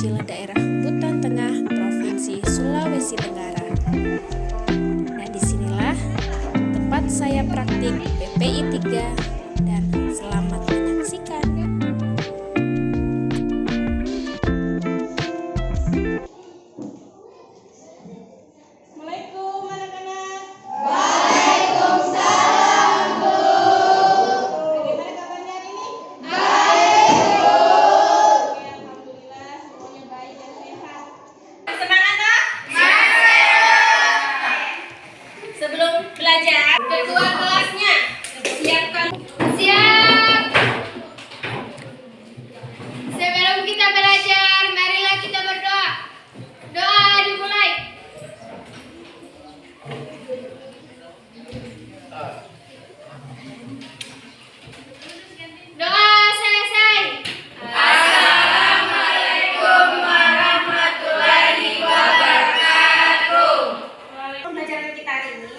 terpencil daerah Buton Tengah, Provinsi Sulawesi Tenggara. Nah, disinilah tempat saya praktik PPI 3 dan selamat menyaksikan. Assalamualaikum anak-anak. Waalaikumsalam, Bu. Bagaimana kabarnya hari ini? Baik, Bu. Oke, alhamdulillah semuanya baik dan sehat. Semangat toh? Sebelum belajar, ketua kelasnya siapkan. Siap. Sebelum kita belajar, marilah kita berdoa. Doa dimulai. Doa selesai. Assalamualaikum warahmatullahi wabarakatuh. Pembelajaran kita hari ini,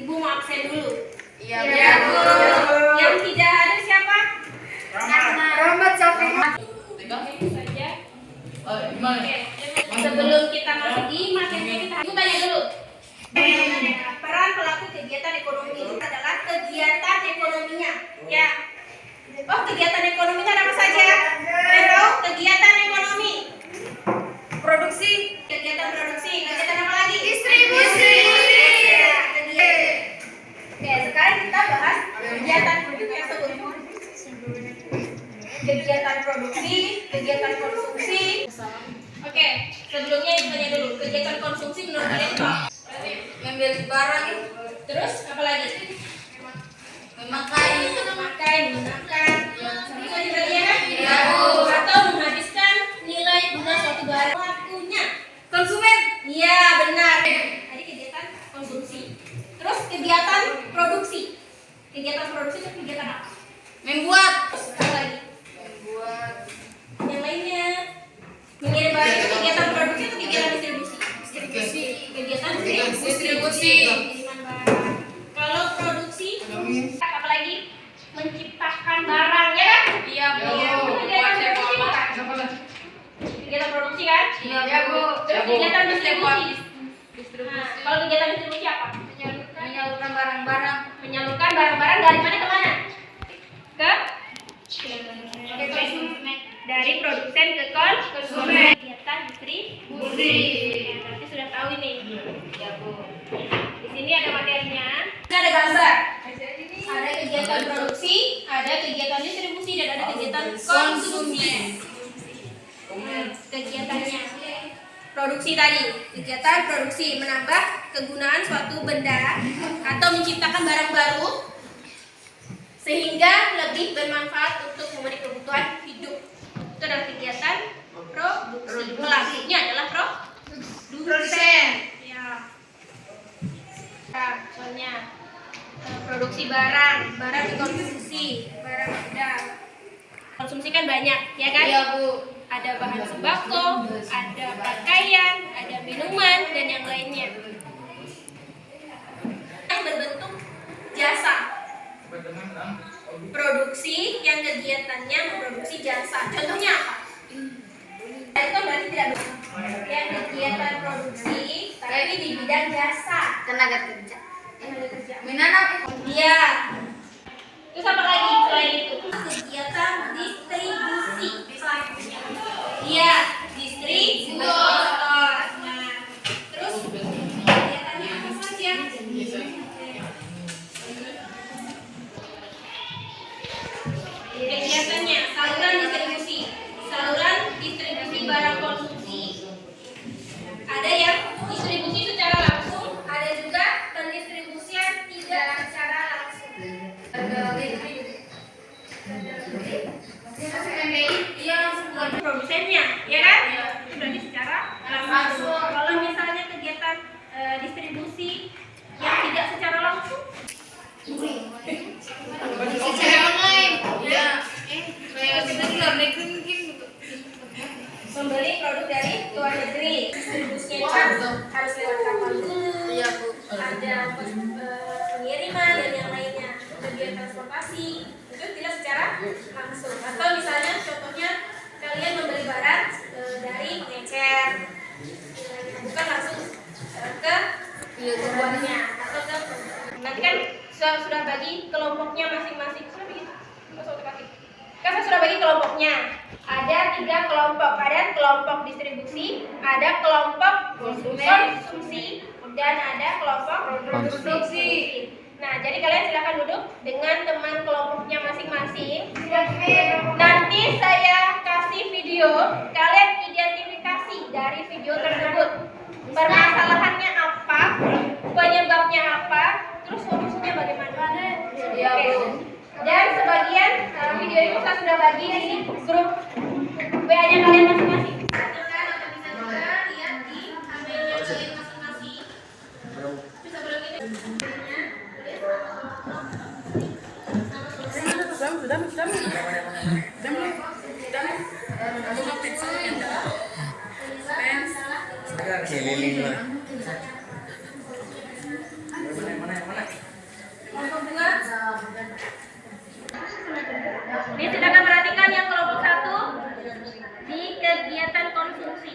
Ibu mau absen dulu. Iya, Bu. Yang tidak ada siapa? Rahmat Sofi. Itu saja. Oke, sebelum kita masuk di materi kita, Ibu tanya dulu. Peran pelaku kegiatan ekonomi adalah kegiatan ekonominya. Ya. Oh, kegiatan ekonominya ada apa saja? Tahu? Kegiatan ekonomi. Produksi, kegiatan produksi. Kegiatan apa lagi? Distribusi. Oke, sekarang kita bahas kegiatan tersebut. Kegiatan produksi, kegiatan konsumsi. Oke, sebelumnya Ibu tanya dulu, kegiatan konsumsi menurut kalian apa? Membeli barang, Terus apa lagi? memakai. Memakai, menggunakan. Itu aja tadi ya kan? Iya, Bu. Atau menghabiskan nilai guna suatu barang. Pelakunya konsumen. Iya, benar. Tadi kegiatan konsumsi. Terus kegiatan produksi. Kegiatan produksi itu kegiatan apa? Membuat. Terus apa lagi? Membuat. Yang lainnya mengirim barang itu kegiatan produksi atau kegiatan distribusi? Kegiatan Distribusi. pengiriman barang. Kalau produksi apa lagi? Menciptakan barang ya kan? Iya, Bu. Itu kegiatan produksi bukan? Kegiatan produksi kan? Iya, Bu. Terus kegiatan distribusi. Nah, kalau kegiatan distribusi apa? Menyalurkan barang-barang. Menyalurkan barang-barang dari mana ke mana? Ke dari produsen ke konsumen. Kegiatan distribusi. Ya, berarti sudah tahu ini. Iya, Bu. Di sini ada materinya. Ini ada gambar. Ada kegiatan produksi, ada kegiatan distribusi, dan ada kegiatan konsumsi. Kegiatannya produksi tadi, kegiatan produksi menambah kegunaan suatu benda atau menciptakan barang baru sehingga lebih bermanfaat untuk memenuhi kebutuhan hidup. Itu adalah kegiatan produksi. Pelakunya adalah produsen. Ya. Nah, contohnya produksi barang dikonsumsi, barang benda. Konsumsi kan banyak, ya kan? Iya, Bu. Ada bahan sembako, ada pakaian, ada minuman, dan yang lainnya. Yang berbentuk jasa. Produksi yang kegiatannya memproduksi jasa. Contohnya apa? Itu berarti tidak benar. Yang kegiatan produksi, tapi di bidang jasa. Tenaga kerja. Tenaga kerja. Menanam. Iya. Terus apa lagi selain itu? Kegiatan distribusi. Iya, distributor. Nah, terus kegiatannya apa saja? Kegiatannya saluran distribusi barang konsumsi. Ada yang distribusi secara langsung, ada juga pendistribusian tidak secara langsung. Iya, langsung buat produsennya, ya kan? Itu berarti secara langsung. Kalau misalnya kegiatan distribusi yang tidak secara langsung, Secara online. Iya. Kayak kita di luar negeri mungkin. membeli produk dari luar negeri, distribusinya itu harus lewat kapal dulu. Iya, Bu. Ada pengiriman dan yang lainnya, kegiatan transportasi itu tidak secara langsung. Atau misalnya contohnya kalian membeli barang dari sudah bagi kelompoknya masing-masing. Sudah begitu? Kan saya sudah bagi kelompoknya. Ada 3 kelompok. Ada kelompok distribusi, ada kelompok konsumsi, dan ada kelompok produksi. Nah, jadi kalian silakan duduk dengan teman kelompoknya masing-masing. Nanti saya kasih video, kalian identifikasi dari video tersebut. Permasalahannya apa, penyebabnya apa, terus solusinya bagaimana. Oke. Dan sebagian video itu saya sudah bagi di grup WA-nya kalian masing-masing. Atau bisa juga lihat di emailnya kalian masing-masing. Bisa belum ini? Ini silakan perhatikan yang kelompok 1 di kegiatan konsumsi.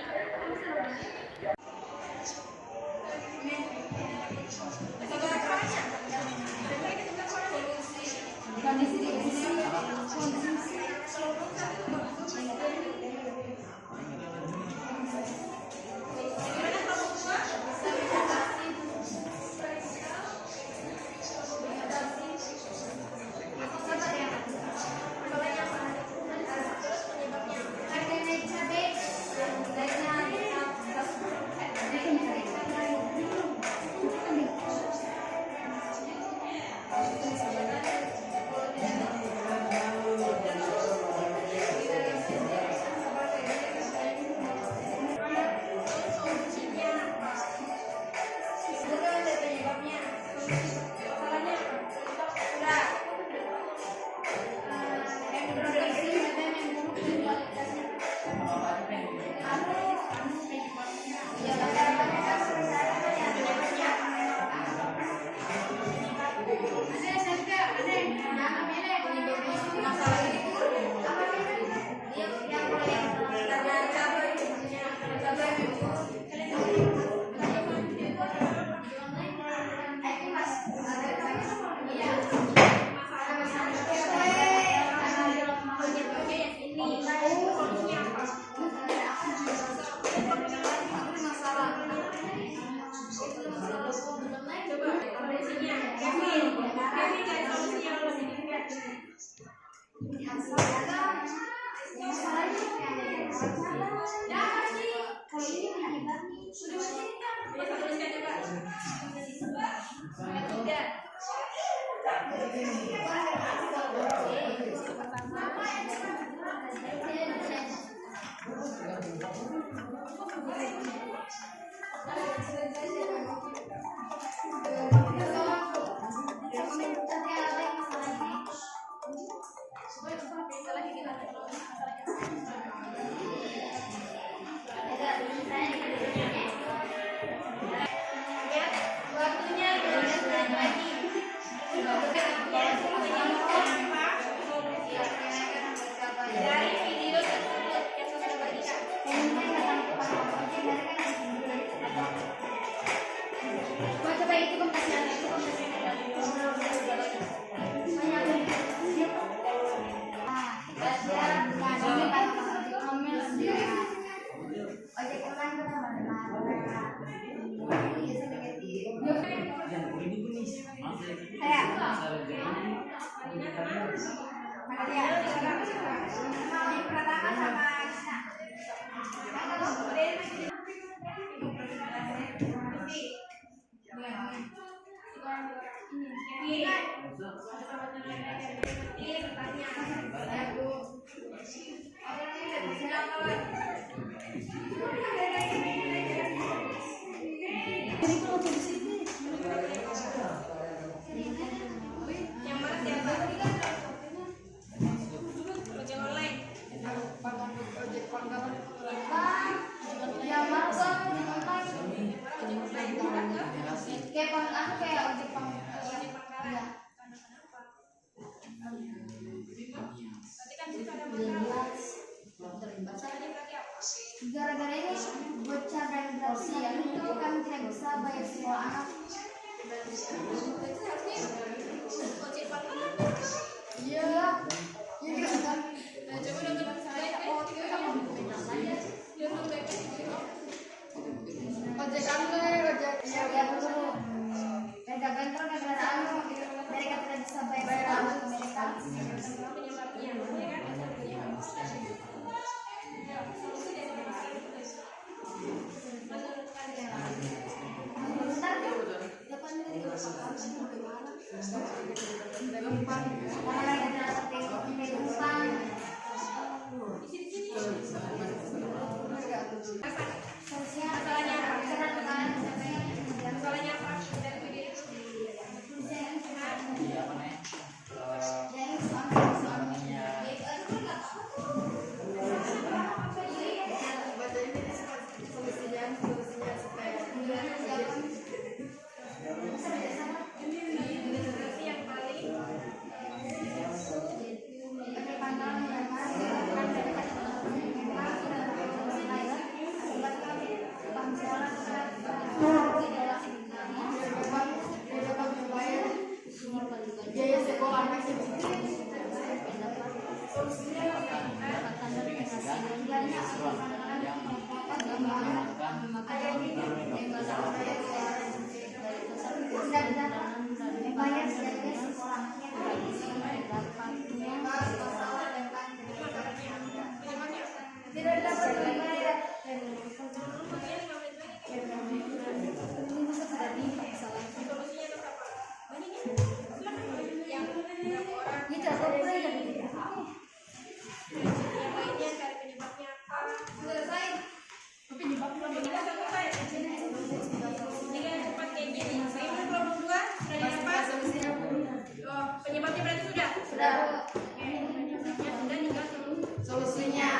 Gara-gara ini bocah dan grafisi itu kami tidak bisa bayar sekolah anak. Penyebabnya berarti sudah? Sudah. Sudah, tinggal solusinya.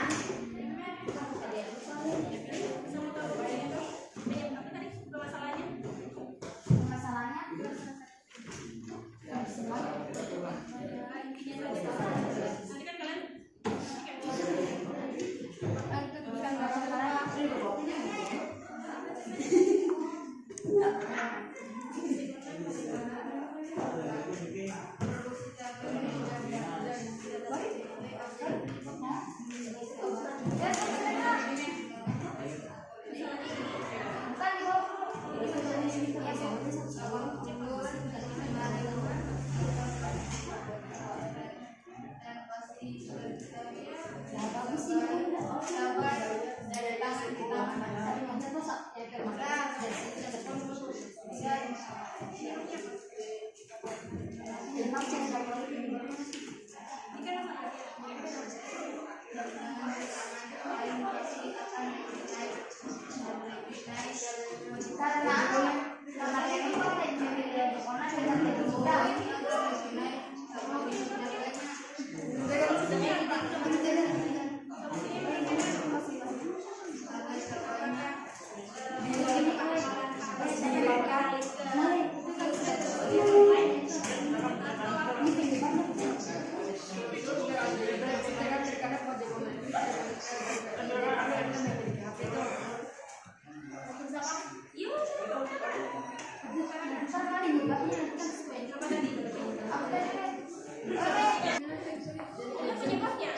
Penyebabnya?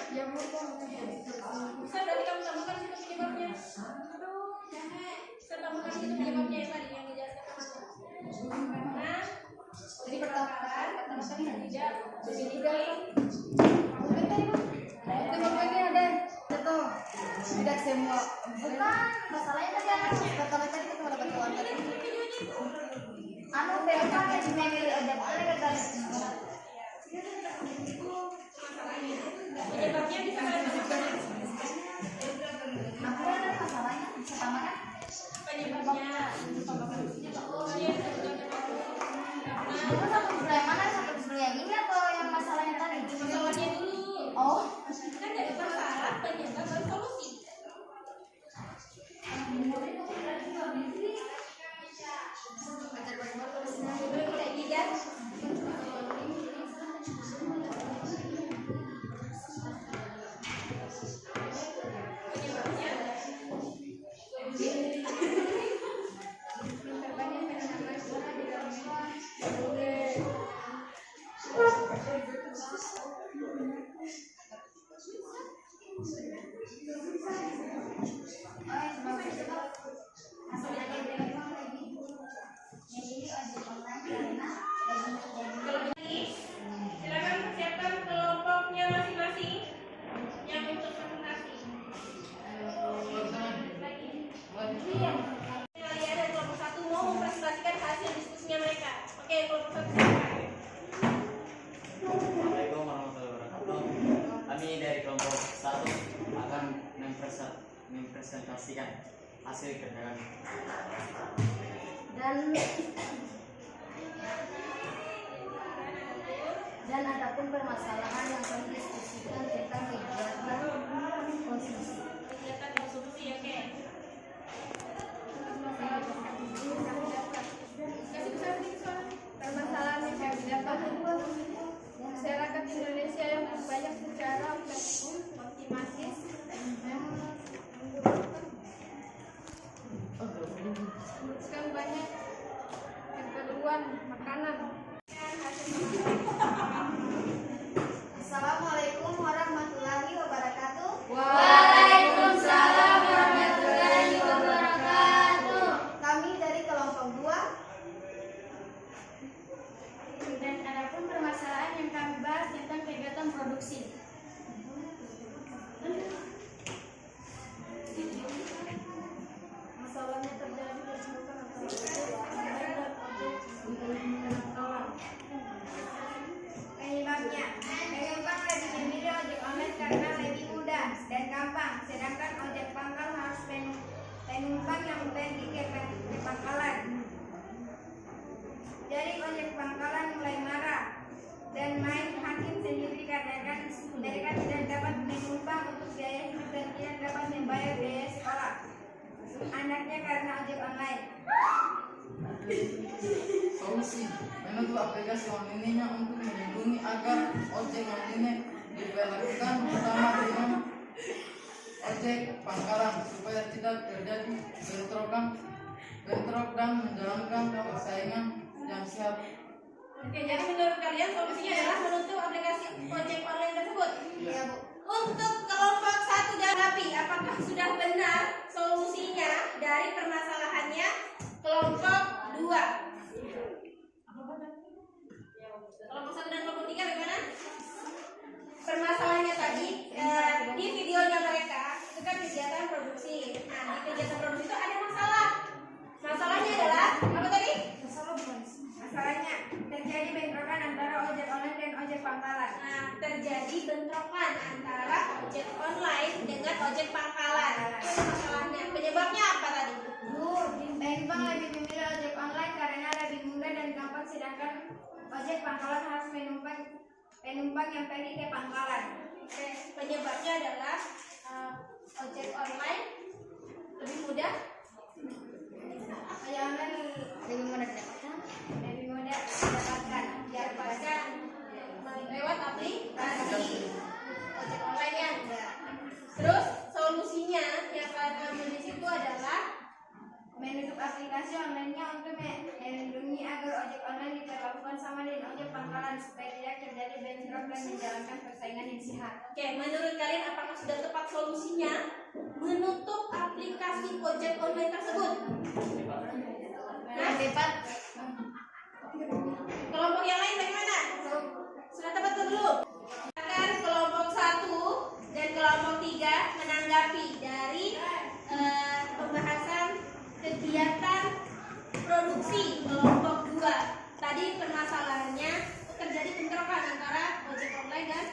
Bisa berarti kamu tambahkan situ penyebabnya. Saya tambahkan situ penyebabnya yang tadi yang dijelaskan karena dari pertama tadi tidak berbeda. Penyebabnya ada itu tidak semua. Bukan masalahnya tadi pertama tadi kita dapat kawan tadi. Anu berapa yang dimiliki ada boleh kata. Penyebabnya bisa kalian tambahkan. Apa ada masalahnya? Bisa tambahkan? Penyebabnya Itu satu sebelah yang mana? Satu sebelah yang ini atau yang masalahnya tadi? masalahnya dulu. Oh, Kan dari masalah penyebab baru solusi. Silakan persiapkan kelompoknya masing-masing yang untuk presentasi. Kalian dari kelompok 1 mau mempresentasikan hasil diskusinya mereka. Oke, kelompok 1 silakan. Assalamualaikum warahmatullahi wabarakatuh. Kami dari kelompok 1 akan mempresentasikan hasil kerja kami. Dan adapun permasalahan yang kami diskusikan tentang kegiatan konsumsi. Kegiatan konsumsi, oke. Permasalahan yang kami dapat masyarakat Indonesia yang banyak secara optimatis menguruskan banyak keperluan makanan. Assalamualaikum warahmatullahi wabarakatuh. Waalaikumsalam warahmatullahi wabarakatuh. Kami dari kelompok 2. Dan adapun permasalahan yang kami bahas tentang kegiatan produksi. Masalahnya terjadi disebutkan Penyebabnya, penumpang lebih memilih ojek online karena lebih mudah dan gampang, sedangkan ojek pangkal harus penumpang yang pergi ke pangkalan. Jadi ojek pangkalan mulai marah dan main hakim sendiri karena mereka tidak dapat menumpang untuk biaya hidup dan tidak dapat membayar biaya sekolah anaknya karena ojek online. Solusi menutup aplikasi online-nya untuk melindungi agar ojek online diberlakukan bersama dengan ojek pangkalan supaya tidak terjadi bentrok dan menjalankan persaingan yang sehat. Oke, jadi menurut kalian solusinya adalah menutup aplikasi ojek online tersebut? Iya, Bu. Untuk kelompok 1 dan Rapi, apakah sudah benar solusinya dari permasalahannya kelompok 2? Kelompok 1 dan kelompok 3 bagaimana? Permasalahannya tadi di videonya mereka itu kan kegiatan produksi. Nah, di kegiatan produksi itu ada masalah. Masalahnya adalah apa tadi? Masalahnya terjadi bentrokan antara ojek online dan ojek pangkalan. Nah, terjadi bentrokan antara ojek online dengan ojek pangkalan. Itu masalahnya. Penyebabnya apa tadi? Penumpang lebih memilih ojek online karena lebih mudah dan gampang, sedangkan ojek pangkalan harus penumpang yang pergi ke pangkalan. Oke, penyebabnya adalah ojek online lebih mudah. Ojek online Lebih mudah didapatkan. lebih mudah didapatkan Dapatkan lewat aplikasi ojek online ya. Terus solusinya yang kalian ambil di situ adalah menutup aplikasi online-nya untuk melindungi agar ojek online diperlakukan sama dengan ojek pangkalan supaya tidak terjadi bentrok dan menjalankan persaingan yang sehat. Oke, menurut kalian apakah sudah tepat solusinya menutup aplikasi ojek online tersebut? Nah, Tepat. kelompok yang lain bagaimana? Sudah tepat atau belum? Akan kelompok 1 dan kelompok 3 menanggapi dari pembahasan kegiatan produksi kelompok 2. Tadi permasalahannya terjadi bentrokan antara ojek online dan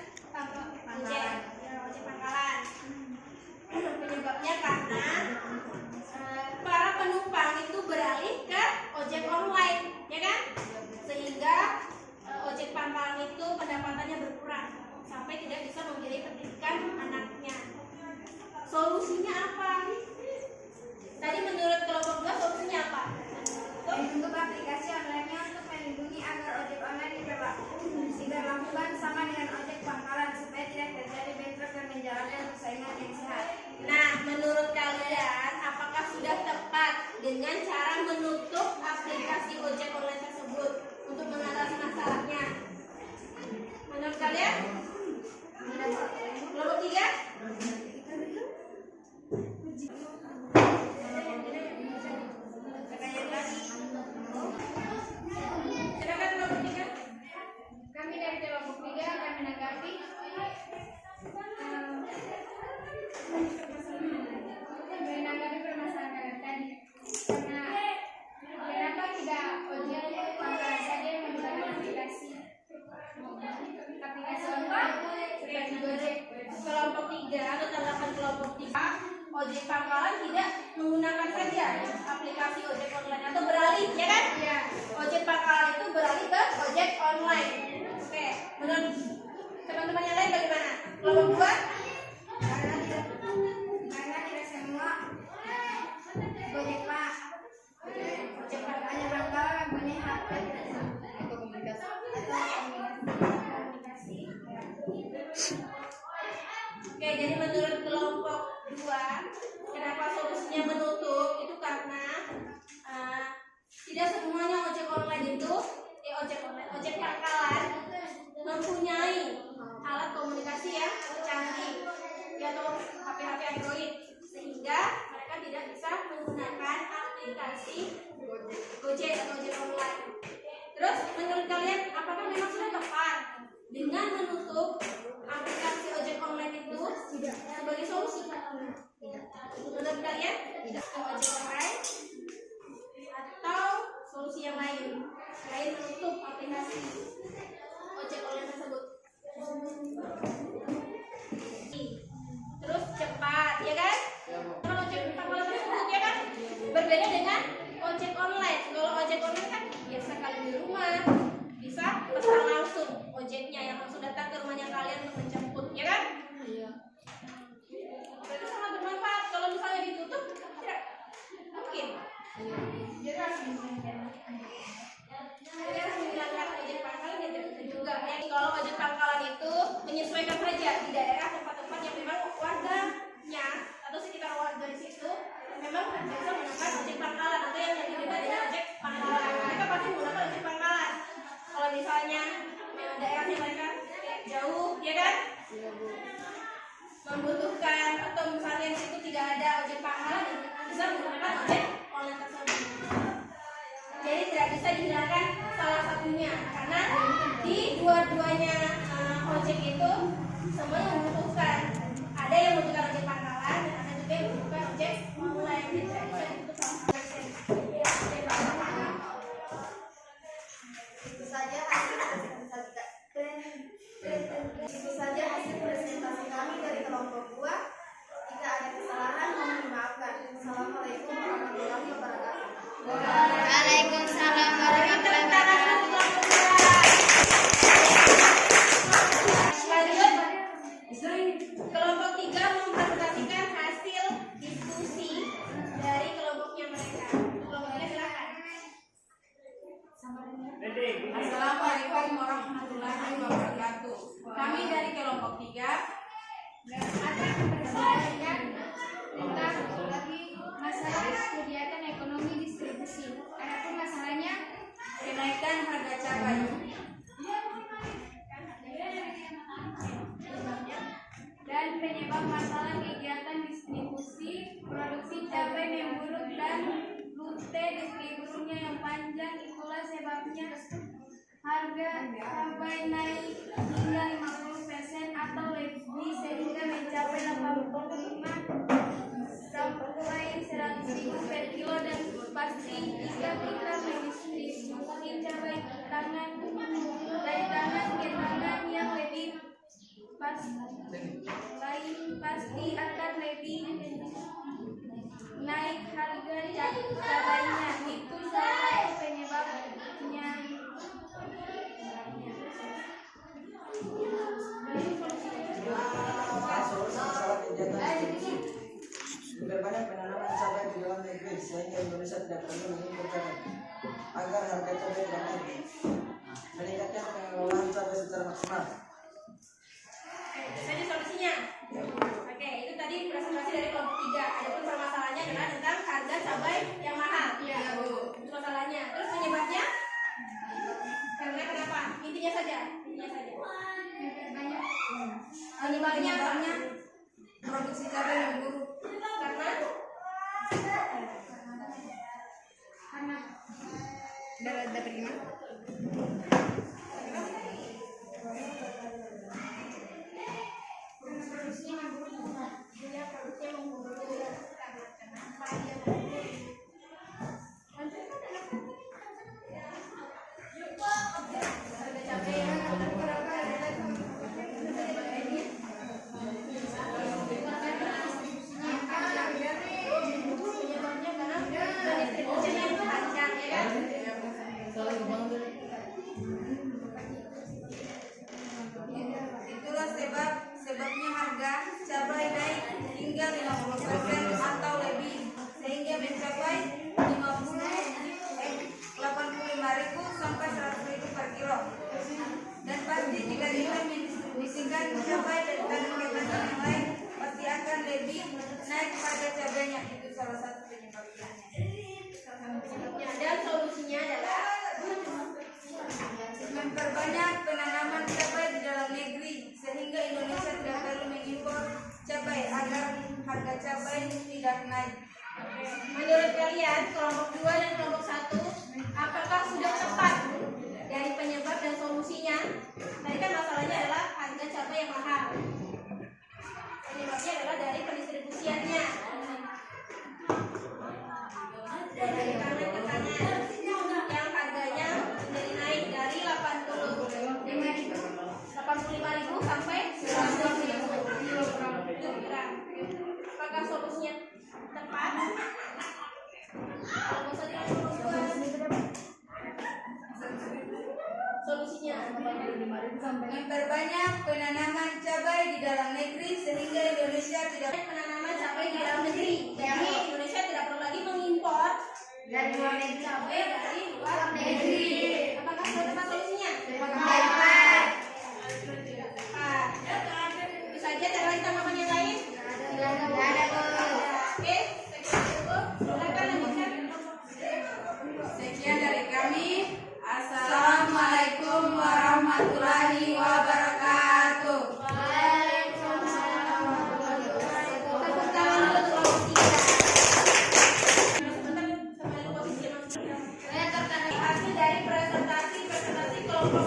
ojek pangkalan. Penyebabnya karena para penumpang itu beralih ke ojek online, ya kan? Sehingga ojek pangkalan itu pendapatannya berkurang sampai tidak bisa membiayai pendidikan anaknya. Solusinya apa? Tadi menurut kelompok 2 solusinya apa? Menutup aplikasi online-nya untuk melindungi agar ojek online diberlakukan ya. Kelompok 3. Silakan kelompok 3. Kami dari kelompok 3 akan menanggapi permasalahan tadi. Karena kenapa tidak ojek pangkalan saja yang menggunakan aplikasi online seperti Gojek. Kelompok 3 atau tanggapan kelompok 3, ojek pangkalan tidak menggunakan saja aplikasi ojek online atau beralih, ya kan? Iya. Ojek pangkalan itu beralih ke ojek online. Oke, menurut teman-teman yang lain bagaimana? Kelompok 2? Karena tidak semua Gojek Pak. Ojek hanya pangkalan punya HP Atau komunikasi. komunikasi. Oke, jadi menurut kelompok 2, kenapa solusinya menutup itu karena tidak semuanya ojek online itu ojek pangkalan mempunyai alat komunikasi yang canggih atau HP-HP Android, sehingga mereka tidak bisa menggunakan aplikasi Gojek atau ojek online. Terus menurut kalian apakah memang sudah tepat dengan menutup aplikasi ojek online itu sebagai solusi? Menurut kalian tidak ke ojek online atau solusi yang lain selain menutup aplikasi ojek online tersebut? Terus cepat, ya kan? Kalau ojek pangkalan tersebut, ya kan? Berbeda dengan ojek online. Kalau ojek online kan biasa kalian di rumah bisa pesan langsung ojeknya yang langsung datang ke rumahnya kalian untuk menjemput, ya kan? Iya. Itu sangat bermanfaat. Kalau misalnya ditutup, tidak mungkin. Jadi harus menggunakan ojek pangkalan ya tidak bisa juga. Kalau ojek pangkalan itu menyesuaikan saja di daerah tempat-tempat yang memang warganya atau sekitar warga di situ memang biasa menggunakan ojek pangkalan atau yang lebih dekat dengan ojek pangkalan. Mereka pasti menggunakan ojek pangkalan. Kalau misalnya daerahnya mereka jauh, ya kan? Membutuhkan atau misalnya di situ tidak ada ojek pangkalan, bisa menggunakan ojek online tersebut. Jadi tidak bisa dihilangkan salah satunya karena di dua-duanya ojek itu semuanya membutuhkan. Ada yang membutuhkan ojek pangkalan dan ada juga yang membutuhkan ojek online. Jadi tidak bisa ditutup salah satu. Itu saja hasil presentasi kami dari kelompok 2. Jika ada kesalahan mohon dimaafkan. Assalamualaikum warahmatullahi wabarakatuh. Waalaikumsalam warahmatullahi wabarakatuh. Lanjut, kelompok 3 mempresentasikan hasil diskusi dari kelompoknya mereka. Kelompoknya silakan. Assalamualaikum warahmatullahi wabarakatuh. Kami dari kelompok 3 akan mempresentasikan tentang masalah kegiatan ekonomi distribusi. Adapun masalahnya kenaikan harga cabai. dan penyebab masalah kegiatan distribusi produksi cabai memburuk dan rute distribusinya yang panjang. Itulah sebabnya harga cabai naik hingga 50% atau lebih sehingga mencapai 85 sampai 100.000 per kilo. Dan pasti jika kita mendistribusi cabai dari tangan ke tangan yang lebih lain pasti akan lebih naik harga cabainya. Itu salah satu penyebabnya. Diperbanyak penanaman cabai di dalam negeri sehingga Indonesia tidak perlu mengimpor cabai agar harga cabai tidak naik. Meningkatkan pengelolaan cabai secara maksimal. Itu saja solusinya. Oke, itu tadi presentasi dari kelompok 3. Adapun permasalahannya adalah tentang harga cabai yang mahal. Iya, Bu. Itu masalahnya. Terus penyebabnya? Karena kenapa? Intinya saja. Penyebabnya produksi cabai menurun Karena dapat gimana? produksinya memburuk. Dia produksinya memburuk karena kenapa dia harga cabai yang penyebabnya karena distribusinya yang panjang ya kan. Itulah sebabnya harga cabai naik hingga 50% atau lebih, sehingga mencapai 85.000 sampai 100.000 per kilo. Dan pasti jika kita mendistribusikan cabai dari tanah ke tanah yang lain, pasti akan lebih naik harga cabainya. Itu salah satu penyebabnya. Dan solusinya adalah Memperbanyak penanaman cabai di dalam negeri sehingga Indonesia tidak perlu mengimpor cabai agar harga cabai tidak naik. menurut kalian kelompok 2 dan kelompok 1 apakah sudah tepat dari penyebab dan solusinya? Tadi kan masalahnya adalah harga cabai yang mahal. Penyebabnya adalah dari pendistribusiannya. Dari tangan ke tangan yang harganya menjadi naik dari 85.000 sampai 100.000 kilogram. Apakah solusinya tepat? Kalau bisa solusinya Memperbanyak penanaman cabai di dalam negeri sehingga Indonesia tidak penanaman cabai di dalam negeri. Jadi Indonesia tidak perlu lagi mengimpor Dari luar negeri. cabai dari luar negeri. Apakah sudah tepat solusinya? Tepat. Tepat. Bisa aja cara kita ngomong yang lain. Tidak ada Oke, silakan lanjutkan. Sekian dari kami. Assalamualaikum warahmatullahi wabarakatuh. Tepuk tangan dulu untuk kelompok 3. Sebentar sampai ke posisi masing-masing. Hasil dari presentasi kelompok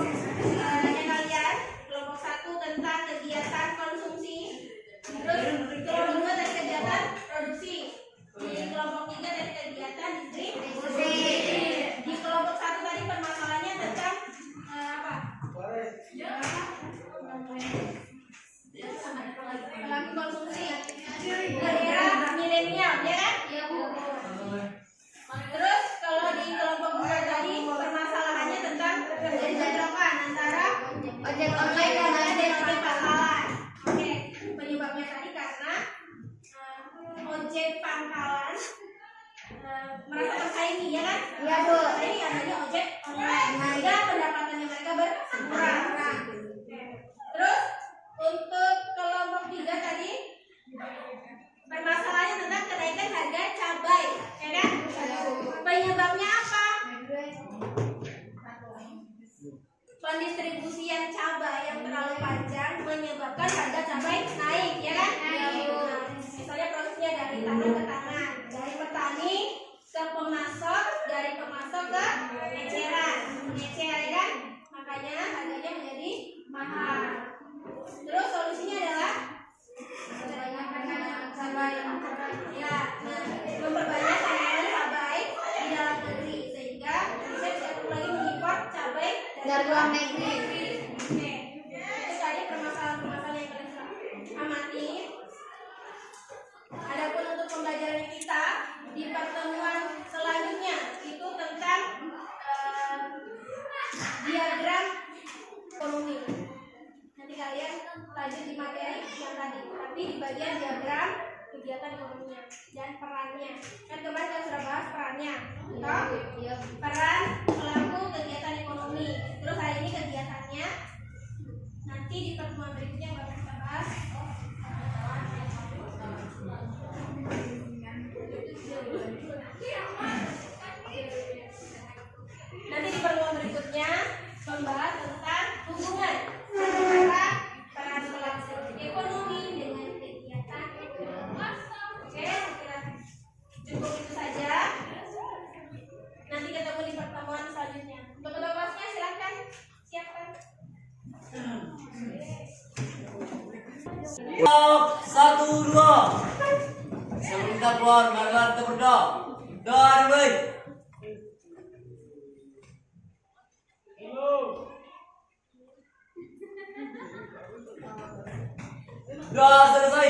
kalian. Kelompok 1 tentang kegiatan konsumsi. Terus kelompok 2 dari kegiatan produksi. Di kelompok 3 dari kegiatan distribusi. Di kelompok 1 tadi permasalahannya tentang apa? Pelaku konsumsi daerah milenial, ya kan? Terus kalau di kelompok 2 tadi permasalahannya tentang terjadi bentrokan antara ojek online dan ojek pangkalan. Oke, penyebabnya tadi karena ojek pangkalan merasa tersaingi, ya kan? Iya, Bu. Tersaingi adanya ojek online. Sehingga pendapatannya mereka berkurang. Terus untuk kelompok 3 tadi permasalahannya tentang kenaikan harga cabai, ya kan? Penyebabnya apa? Pendistribusian cabai yang terlalu panjang menyebabkan harga cabai naik, ya kan? Nah, misalnya prosesnya dari tangan ke tangan, dari petani ke pemasok, dari pemasok ke eceran, pengecer, ya kan? Makanya harganya menjadi mahal. Terus solusinya adalah cabai, ya, memperbanyak penanaman cabai di dalam negeri sehingga Indonesia tidak perlu lagi mengimpor cabai dari luar negeri. Oke, itu tadi permasalahan-permasalahan yang kalian amati. Adapun untuk pembelajaran kita di pertemuan selanjutnya itu tentang diagram ekonomi. Nanti kalian lanjut di materi yang tadi, tapi di bagian diagram kegiatan ekonominya dan perannya. Kan kemarin kita sudah bahas perannya, toh? Peran pelaku kegiatan ekonomi. Terus hari ini kegiatannya. Nanti di pertemuan berikutnya bakal kita bahas. Nanti di pertemuan berikutnya membahas tentang hubungan antara peran pelaku Satu, dua. Sebelum kita keluar, marilah kita berdoa. Doa yang baik. Doa selesai.